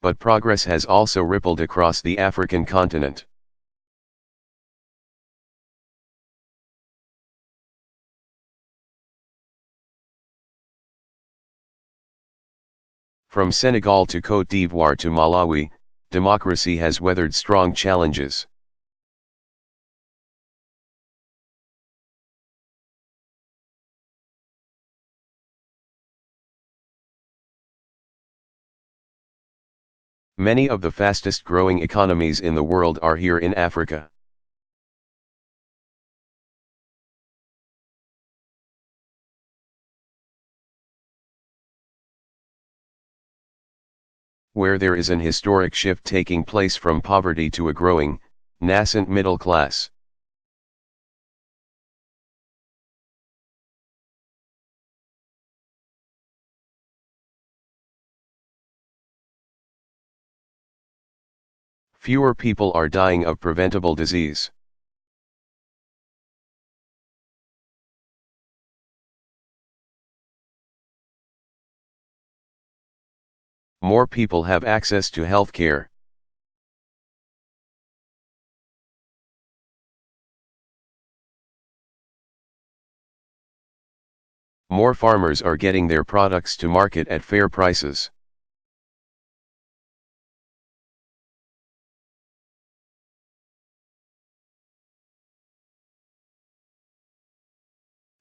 but progress has also rippled across the African continent. From Senegal to Côte d'Ivoire to Malawi, democracy has weathered strong challenges. Many of the fastest growing economies in the world are here in Africa. Where there is an historic shift taking place from poverty to a growing, nascent middle class. Fewer people are dying of preventable disease. More people have access to health care. More farmers are getting their products to market at fair prices.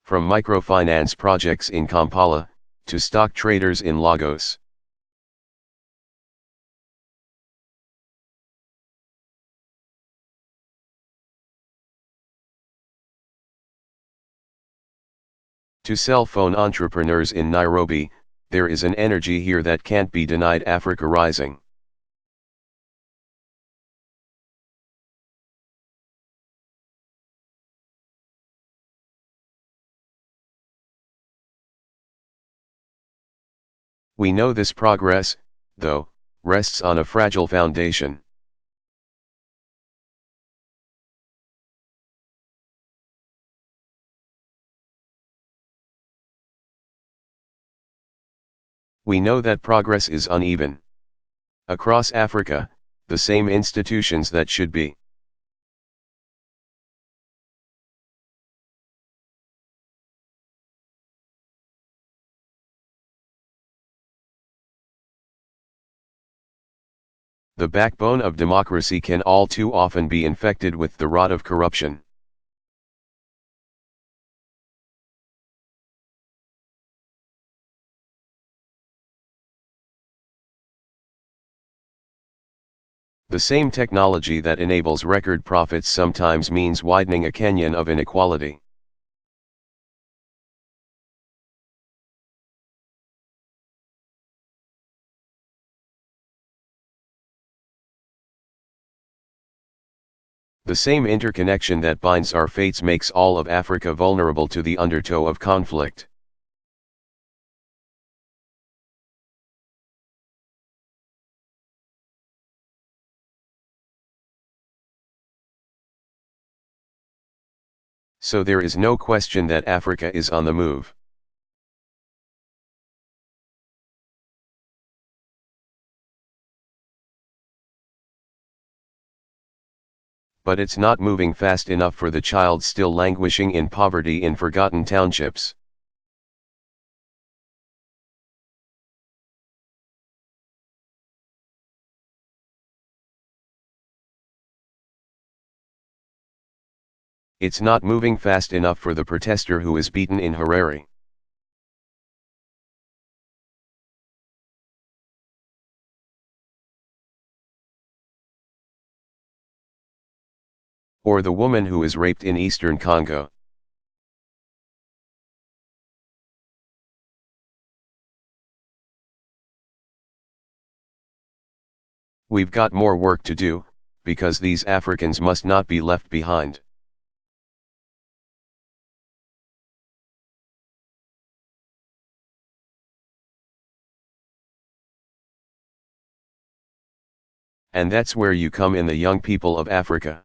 From microfinance projects in Kampala, to stock traders in Lagos. To cell phone entrepreneurs in Nairobi, there is an energy here that can't be denied. Africa rising. We know this progress, though, rests on a fragile foundation. We know that progress is uneven. Across Africa, the same institutions that should be the backbone of democracy can all too often be infected with the rot of corruption. The same technology that enables record profits sometimes means widening a canyon of inequality. The same interconnection that binds our fates makes all of Africa vulnerable to the undertow of conflict. So there is no question that Africa is on the move. But it's not moving fast enough for the child still languishing in poverty in forgotten townships. It's not moving fast enough for the protester who is beaten in Harare. Or the woman who is raped in eastern Congo. We've got more work to do, because these Africans must not be left behind. And that's where you come in, the young people of Africa.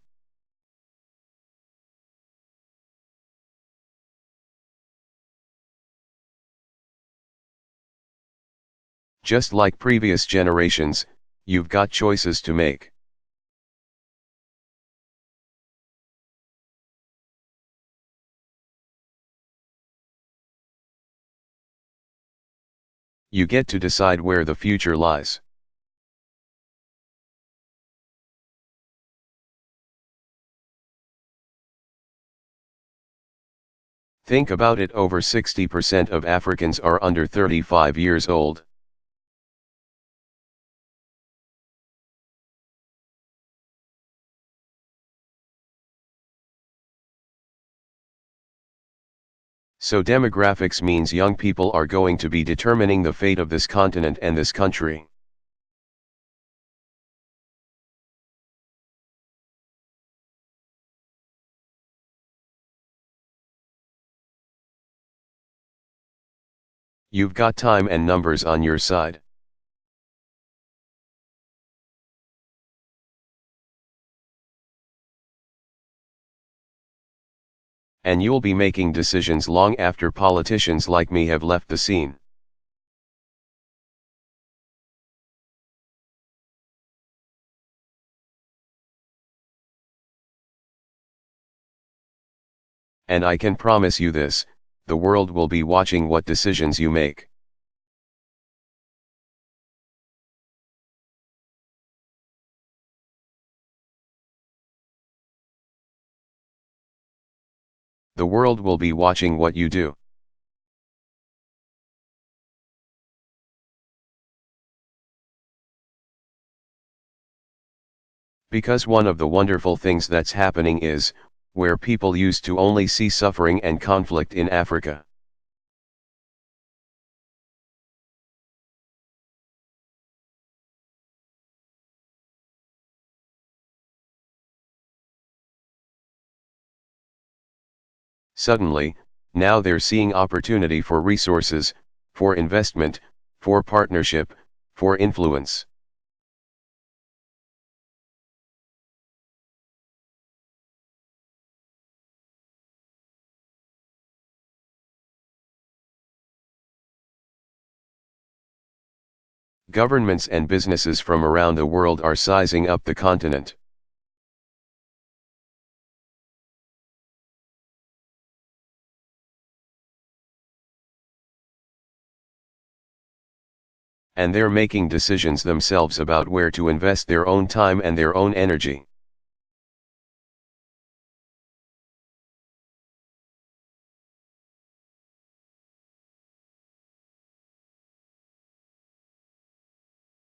Just like previous generations, You've got choices to make. You get to decide where the future lies. Think about it, over 60% of Africans are under 35 years old. So demographics means young people are going to be determining the fate of this continent and this country. You've got time and numbers on your side. And you'll be making decisions long after politicians like me have left the scene. And I can promise you this, the world will be watching what decisions you make. The world will be watching what you do. Because one of the wonderful things that's happening is, where people used to only see suffering and conflict in Africa. Suddenly, now they're seeing opportunity for resources, for investment, for partnership, for influence. Governments and businesses from around the world are sizing up the continent. And they're making decisions themselves about where to invest their own time and their own energy.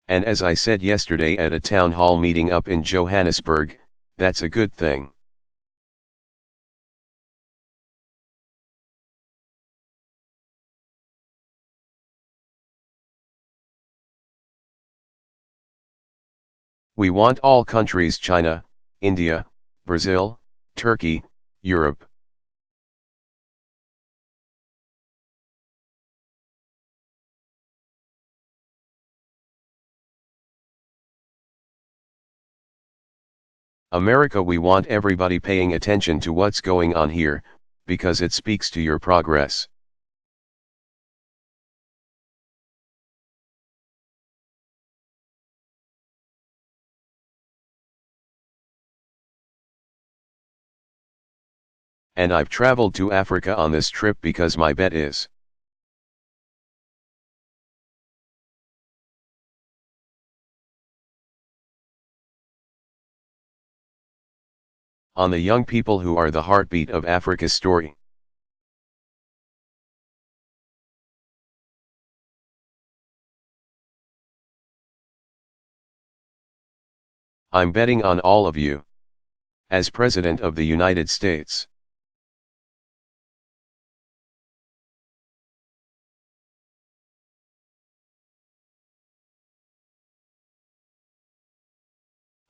And as I said yesterday at a town hall meeting up in Johannesburg, that's a good thing. We want all countries: China, India, Brazil, Turkey, Europe. America, we want everybody paying attention to what's going on here, because it speaks to your progress. And I've traveled to Africa on this trip because my bet is on the young people who are the heartbeat of Africa's story. I'm betting on all of you. As President of the United States,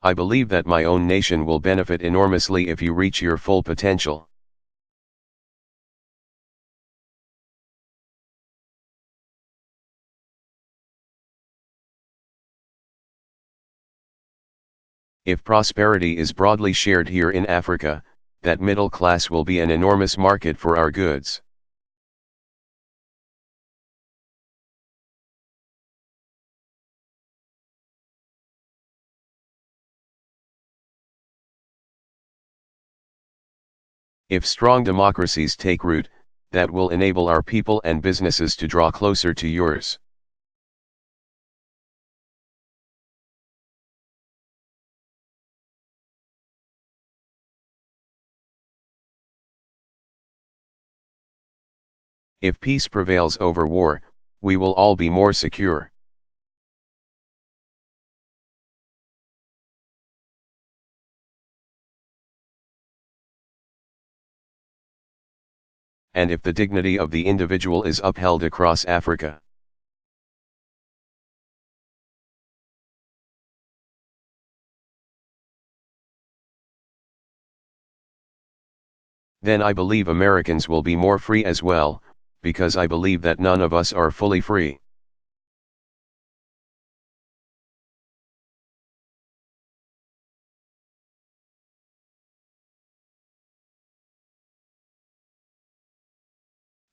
I believe that my own nation will benefit enormously if you reach your full potential. If prosperity is broadly shared here in Africa, that middle class will be an enormous market for our goods. If strong democracies take root, that will enable our people and businesses to draw closer to yours. If peace prevails over war, we will all be more secure. And if the dignity of the individual is upheld across Africa. Then I believe Americans will be more free as well, because I believe that none of us are fully free.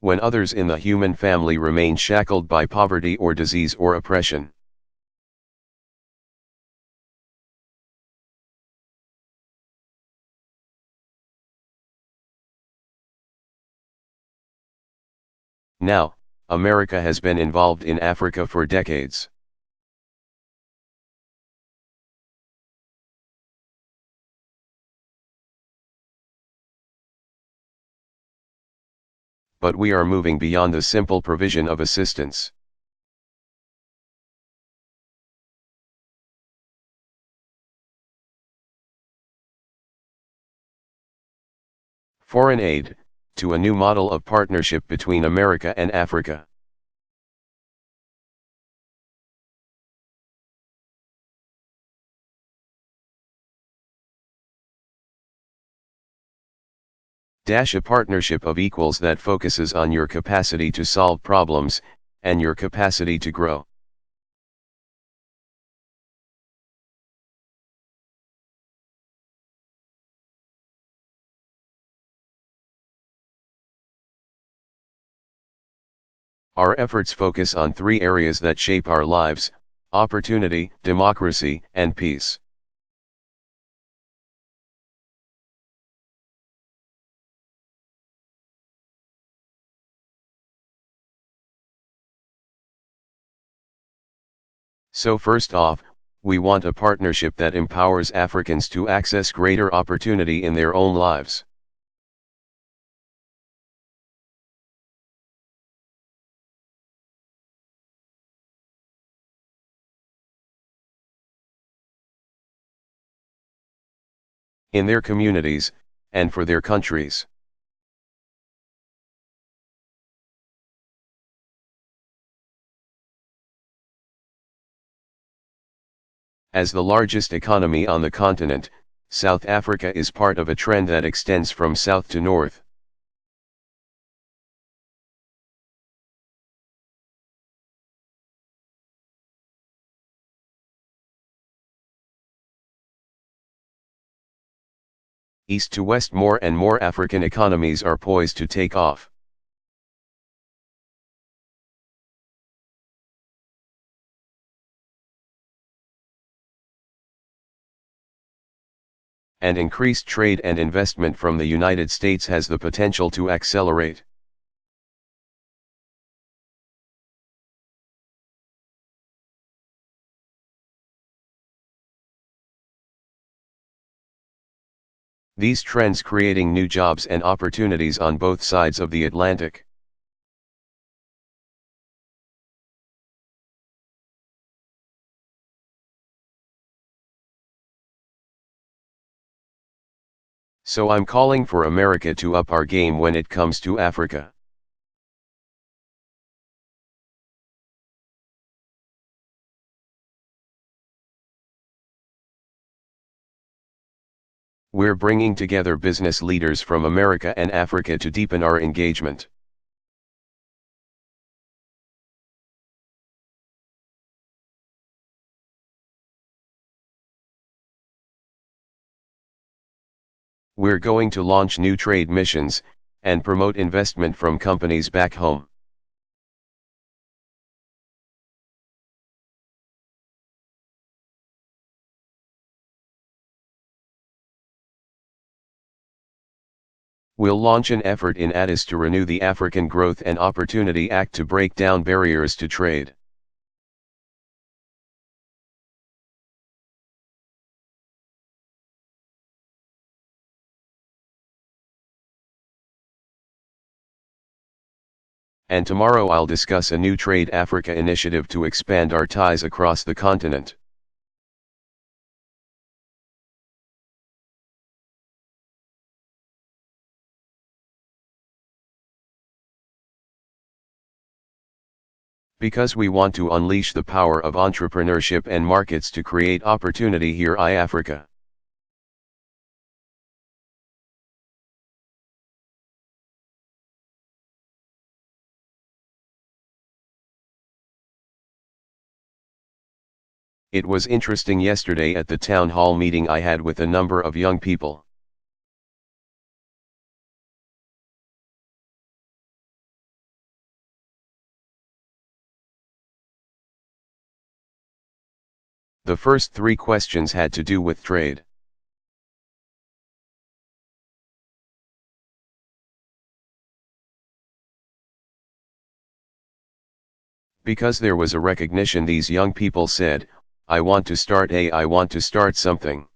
When others in the human family remain shackled by poverty or disease or oppression. Now, America has been involved in Africa for decades. But we are moving beyond the simple provision of assistance. Foreign aid, to a new model of partnership between America and Africa. A partnership of equals that focuses on your capacity to solve problems, and your capacity to grow. Our efforts focus on three areas that shape our lives: opportunity, democracy, and peace. So first off, we want a partnership that empowers Africans to access greater opportunity in their own lives. In their communities, and for their countries. As the largest economy on the continent, South Africa is part of a trend that extends from south to north. East to west, more and more African economies are poised to take off. And increased trade and investment from the United States has the potential to accelerate. These trends creating new jobs and opportunities on both sides of the Atlantic. So I'm calling for America to up our game when it comes to Africa. We're bringing together business leaders from America and Africa to deepen our engagement. We're going to launch new trade missions, and promote investment from companies back home. We'll launch an effort in Addis to renew the African Growth and Opportunity Act to break down barriers to trade. And tomorrow I'll discuss a new Trade Africa initiative to expand our ties across the continent. Because we want to unleash the power of entrepreneurship and markets to create opportunity here in Africa. It was interesting yesterday at the town hall meeting I had with a number of young people. The first 3 questions had to do with trade. Because there was a recognition, these young people said, I want to start something.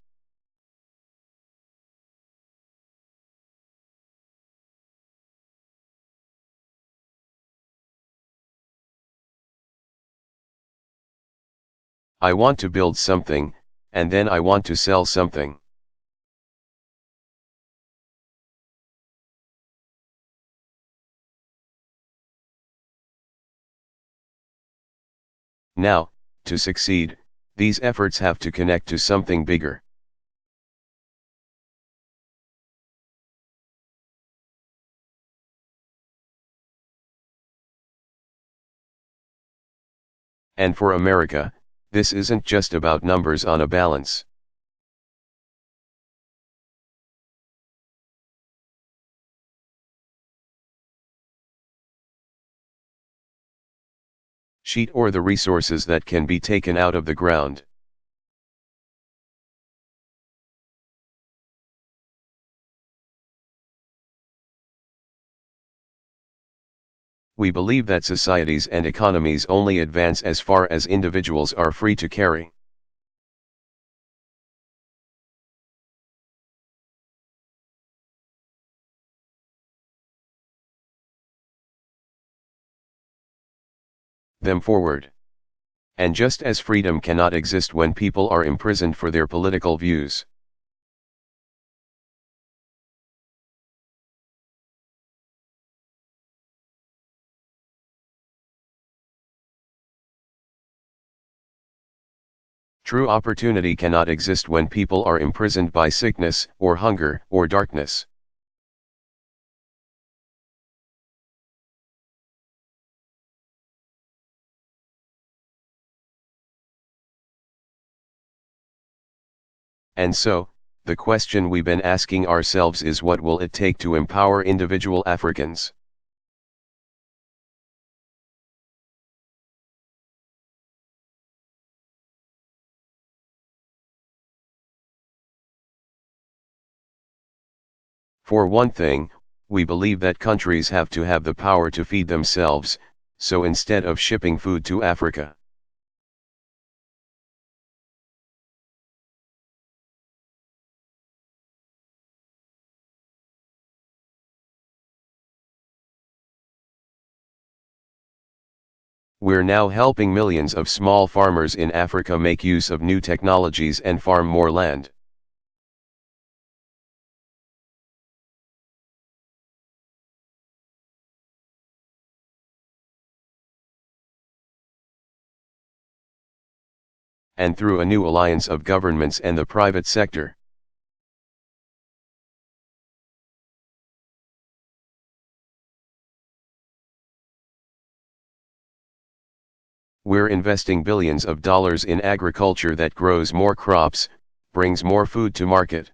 I want to build something, and then I want to sell something. Now, to succeed, these efforts have to connect to something bigger. And for America, this isn't just about numbers on a balance. Sheet or the resources that can be taken out of the ground. We believe that societies and economies only advance as far as individuals are free to carry. Them forward. And just as freedom cannot exist when people are imprisoned for their political views. True opportunity cannot exist when people are imprisoned by sickness, or hunger, or darkness. And so, the question we've been asking ourselves is, what will it take to empower individual Africans? For one thing, we believe that countries have to have the power to feed themselves, so instead of shipping food to Africa, we're now helping millions of small farmers in Africa make use of new technologies and farm more land. And through a new alliance of governments and the private sector. We're investing billions of dollars in agriculture that grows more crops, brings more food to market.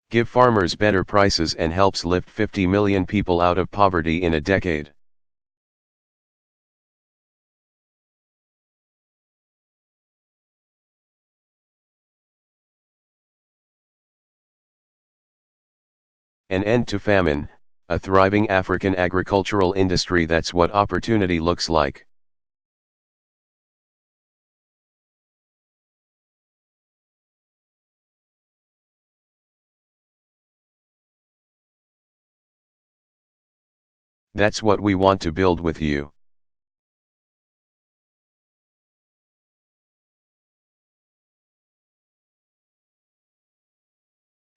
Give farmers better prices and helps lift 50 million people out of poverty in a decade. An end to famine, a thriving African agricultural industry. That's what opportunity looks like. That's what we want to build with you.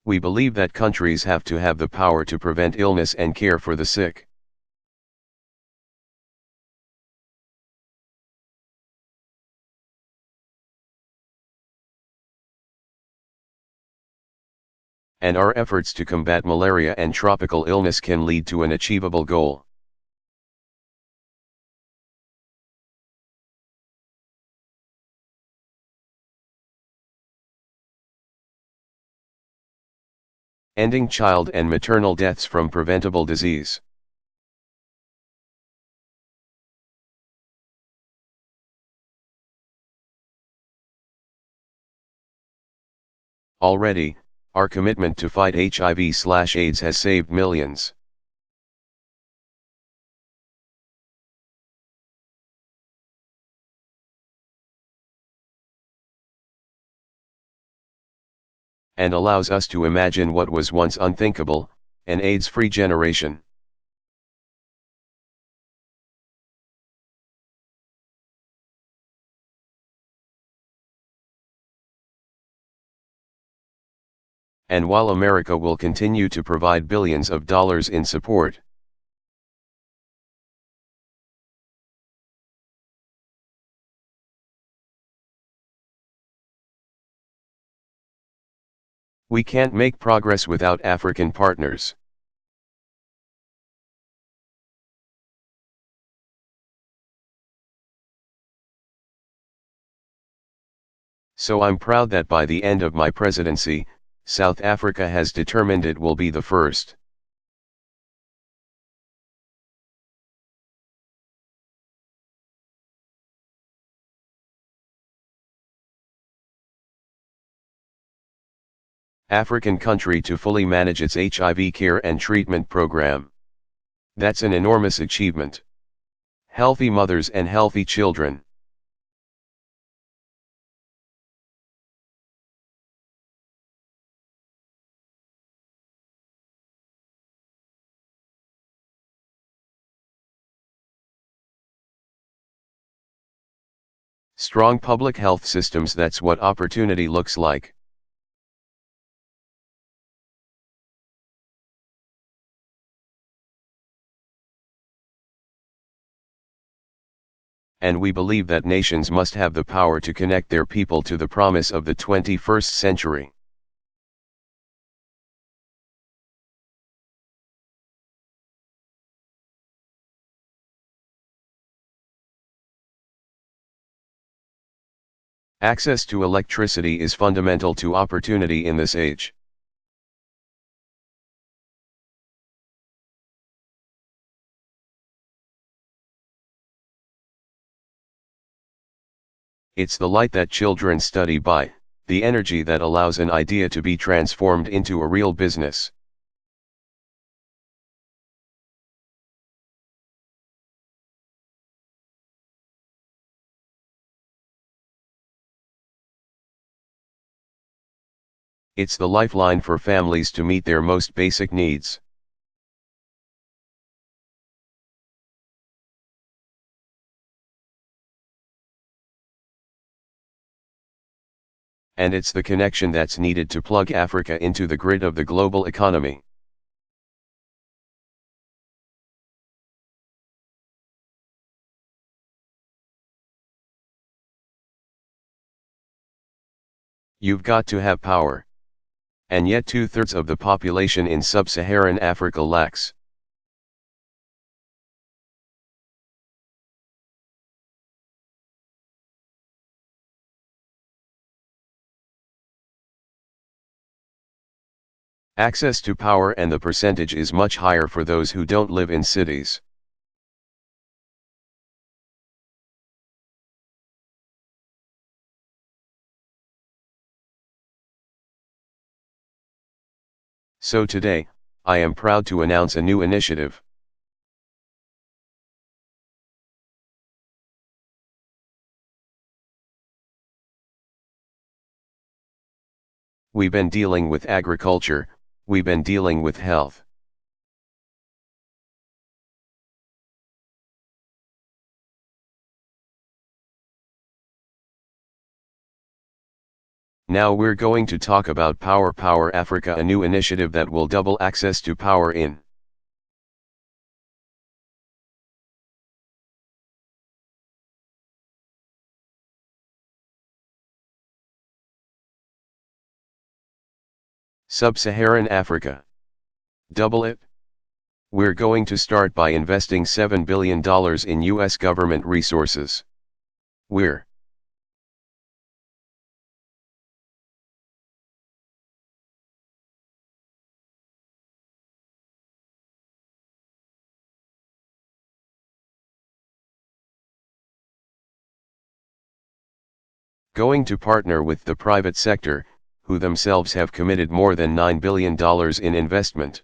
We believe that countries have to have the power to prevent illness and care for the sick. And our efforts to combat malaria and tropical illness can lead to an achievable goal. Ending child and maternal deaths from preventable disease. Already, our commitment to fight HIV/AIDS has saved millions. And allows us to imagine what was once unthinkable, an AIDS-free generation. And while America will continue to provide billions of dollars in support, we can't make progress without African partners. So I'm proud that by the end of my presidency, South Africa has determined it will be the first. African country to fully manage its HIV care and treatment program. That's an enormous achievement. Healthy mothers and healthy children. Strong public health systems. That's what opportunity looks like. And we believe that nations must have the power to connect their people to the promise of the 21st century. Access to electricity is fundamental to opportunity in this age. It's the light that children study by, the energy that allows an idea to be transformed into a real business. It's the lifeline for families to meet their most basic needs. And it's the connection that's needed to plug Africa into the grid of the global economy. You've got to have power. And yet 2/3 of the population in sub-Saharan Africa lacks. Access to power, and the percentage is much higher for those who don't live in cities. So today, I am proud to announce a new initiative. We've been dealing with agriculture, we've been dealing with health. Now we're going to talk about Power Africa, a new initiative that will double access to power in Sub-Saharan Africa. Double it? We're going to start by investing $7 billion in US government resources. We're going to partner with the private sector, who themselves have committed more than $9 billion in investment.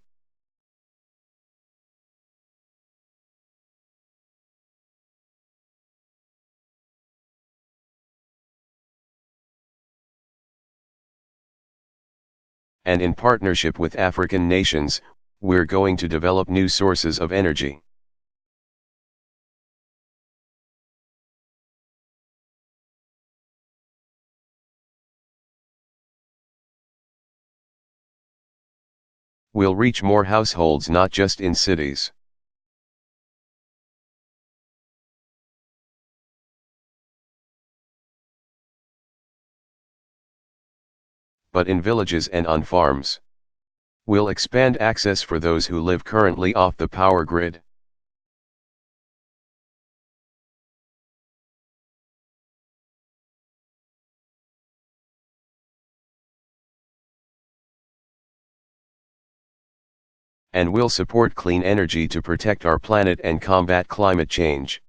And in partnership with African nations, we're going to develop new sources of energy. We'll reach more households, not just in cities, but in villages and on farms. We'll expand access for those who live currently off the power grid. And we'll support clean energy to protect our planet and combat climate change.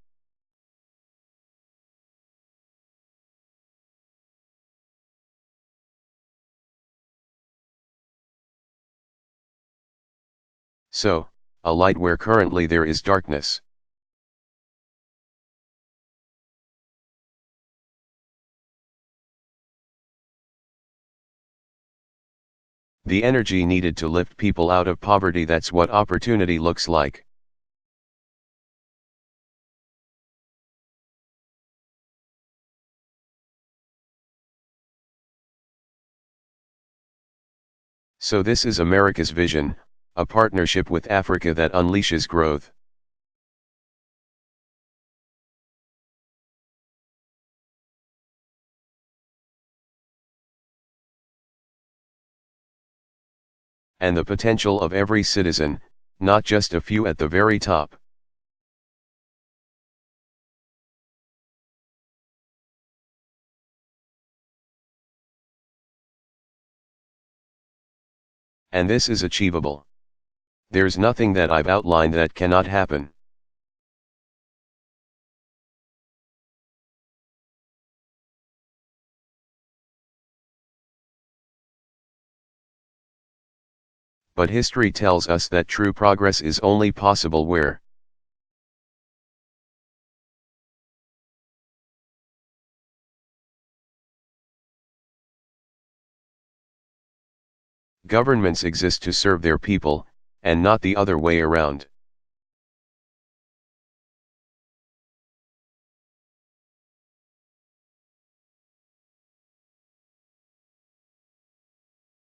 So, a light where currently there is darkness. The energy needed to lift people out of poverty, that's what opportunity looks like. So this is America's vision, a partnership with Africa that unleashes growth. And the potential of every citizen, not just a few at the very top. And this is achievable. There's nothing that I've outlined that cannot happen. But history tells us that true progress is only possible where governments exist to serve their people, and not the other way around.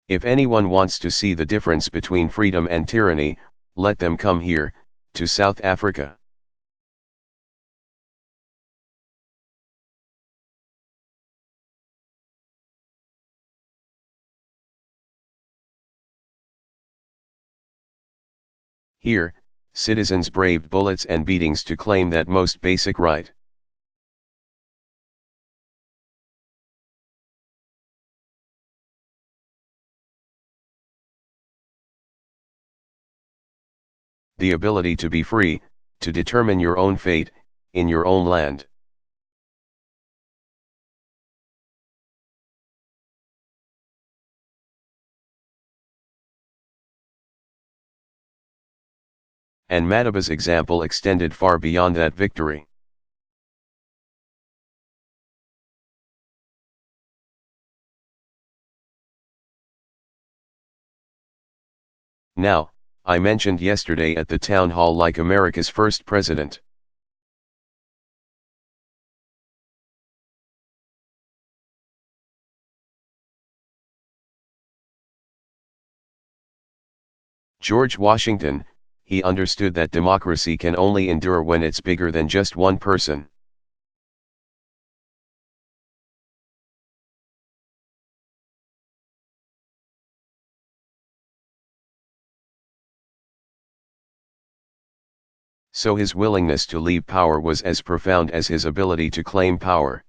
If anyone wants to see the difference between freedom and tyranny, let them come here, to South Africa. Here, citizens braved bullets and beatings to claim that most basic right. The ability to be free, to determine your own fate, in your own land. and Madhaba's example extended far beyond that victory. Now, I mentioned yesterday at the town hall like America's first president. George Washington, he understood that democracy can only endure when it's bigger than just one person. So his willingness to leave power was as profound as his ability to claim power.